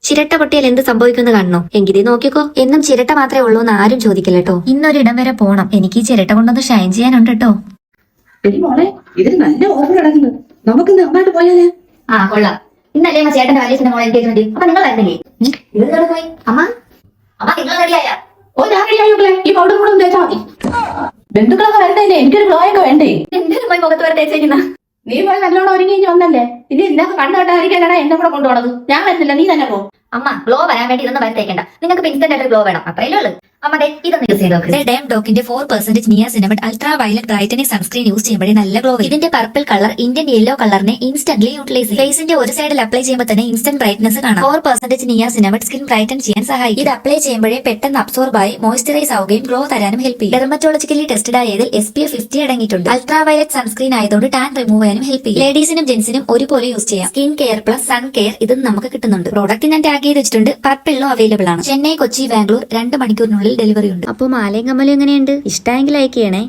ചിരട്ട പൊട്ടിയാൽ എന്ത് സംഭവിക്കുമെന്ന് കാണണോ? എങ്കിതേ നോക്കിക്കോ. എന്നും ചിരട്ട മാത്രമേ ഉള്ളൂ എന്ന് ആരും ചോദിക്കില്ലട്ടോ. ഇന്നൊരിടം വരെ പോണം. എനിക്ക് ഈ ചിരട്ട കൊണ്ടൊന്ന് ഷൈൻ ചെയ്യാനുണ്ട് കേട്ടോ. എടി മോളെ, ഇതിന് നല്ല ഓഫർ നടക്കുന്നു. നമുക്കിന്ന് അങ്ങോട്ട് പോയാലേ? ആ കൊള്ളാം. ഇന്നല്ലേ അമ്മ ചേട്ടന്റെ വാലേസിന്റെ മോളെ എൻഗേജ്മെന്റ്. അപ്പൊ നിങ്ങൾ വരുന്നില്ലേ? ഇതെന്താണ് പോയി? അമ്മ അമ്മ നിങ്ങൾ റെഡിയായ? ഓ, ഞാൻ റെഡിയായോളെ. ഈ പൗഡർ കൂടെ തേച്ചാ മതി. ബന്ധുക്കളൊക്കെ വരുന്നതല്ലേ, എനിക്കൊരു ഗ്ലോ ഒക്കെ വേണ്ടേ? എന്തിനും പോയി മുഖത്ത് വരെ തേച്ചേക്കുന്ന? നീ പോയി നല്ലോണം ഒരുങ്ങി വന്നല്ലേ. ഇനി ഇതിനൊക്കെ കണ്ടു കേട്ടായിരിക്കല്ലടാ എന്നെ കൂടെ കൊണ്ടുപോണത്. ഞാൻ വരുന്നില്ല, നീ തന്നെ പോ. അമ്മ ഗ്ലോ വരാൻ വേണ്ടി ഇതൊന്നും വരത്തേക്കണ്ട. നിങ്ങൾക്ക് ഇൻസ്റ്റന്റ് ആയിട്ട് ഗ്ലോ വേണം, അത്രയല്ലേ ഉള്ളൂ. അമ്മ ഇതൊന്ന് യൂസ് ചെയ്ത് നോക്ക്. ഡേം ഡോക്കിന്റെ 4% niacinamide ultra violet brightening sunscreen use ചെയ്യുമ്പോഴേ നല്ല ഗ്ലോ. ഇതിന്റെ പർപ്പിൾ കളർ ഇന്ത്യൻ യെല്ലോ കളറിനെ ഇൻസ്റ്റന്റ്ലി യൂട്ടിലൈസ് ചെയ്യും. ഫേസിന്റെ ഒരു സൈഡിൽ അപ്ലൈ ചെയ്യുമ്പോൾ തന്നെ ഇൻസ്റ്റന്റ് ബ്രൈറ്റ്നസ് കാണാം. 4% നിയാസിനമൈഡ് സ്കിൻ ബ്രൈറ്റൻ ചെയ്യാൻ സഹായിക്കും. ഇത് അപ്ലൈ ചെയ്യുമ്പോഴേ പെട്ടെന്ന് അബ്സോർബ് ആയി മോയ്സ്ചറൈസ് ആവുകയും ഗ്ലോ തരാനും ഹെൽപ്പ് ചെയ്യും. ഡെർമറ്റോളജിക്കലി ടെസ്റ്റഡ് ആയതിൽ SPF 50 അടങ്ങിയിട്ടുണ്ട്. അൾട്രാ വയലറ്റ് സൺസ്ക്രീൻ ആയതുകൊണ്ട് ടാൻ റിമൂവ് ചെയ്യാനും ഹെൽപ്പ് ചെയ്യും. ലേഡീസിനും ജെന്റ്സിനും ഒരുപോലെ യൂസ് ചെയ്യാം. Skin care plus sun care ഇതും നമുക്ക് കിട്ടുന്നുണ്ട്. പ്രോഡക്റ്റ് ഞാൻ ടാഗ് ചെയ്ത് വെച്ചിട്ടുണ്ട്. പർപ്പിളിലും അവൈലബിൾ ആണ്. ചെന്നൈ, കൊച്ചി, ബാംഗ്ലൂർ 2 മണിക്കൂറിനുള്ളിൽ ഡെലിവറി ഉണ്ട്. അപ്പോൾ മാലയും കമ്മലും എങ്ങനെയുണ്ട്? ഇഷ്ടമെങ്കിൽ ലൈക്ക് ചെയ്യണേ.